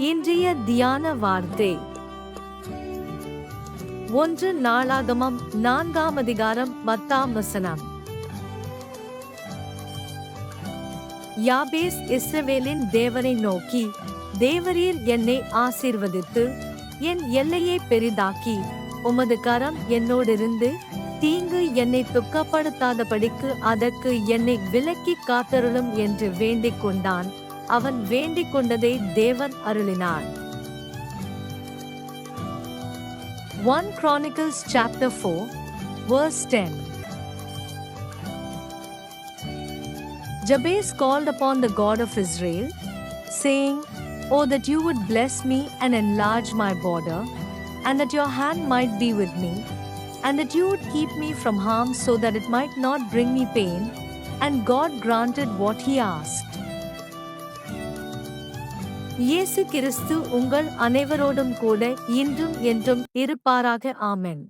இன்றைய தியான வார்த்தை 1 நாளாகமம் 4ஆம் அதிகாரம் 10ஆம் வசனம். யாபேஸ் இஸ்ரவேலின் தேவனை நோக்கி, தேவரீர் என்னை ஆசீர்வதித்து என் எல்லையை பெரிதாக்கி உமது கரம் என்னோடிருந்து தீங்கு என்னை துக்கப்படுத்தாதபடிக்கு அதற்கு என்னை விலக்கி காத்தருளும் என்று வேண்டிக் கொண்டான். அவன் வேண்டிக் கொண்டதை தேவன் அருளினார். 1 Chronicles chapter 4 verse 10. Jabez called upon the God of Israel, saying, "Oh, that you would bless me and enlarge my border, and that your hand might be with me, and that you would keep me from harm so that it might not bring me pain." And God granted what he asked. இயேசு கிறிஸ்து உங்கள் அனைவரோடும் கூட இன்றும் என்றும் இருப்பாராக. ஆமென்.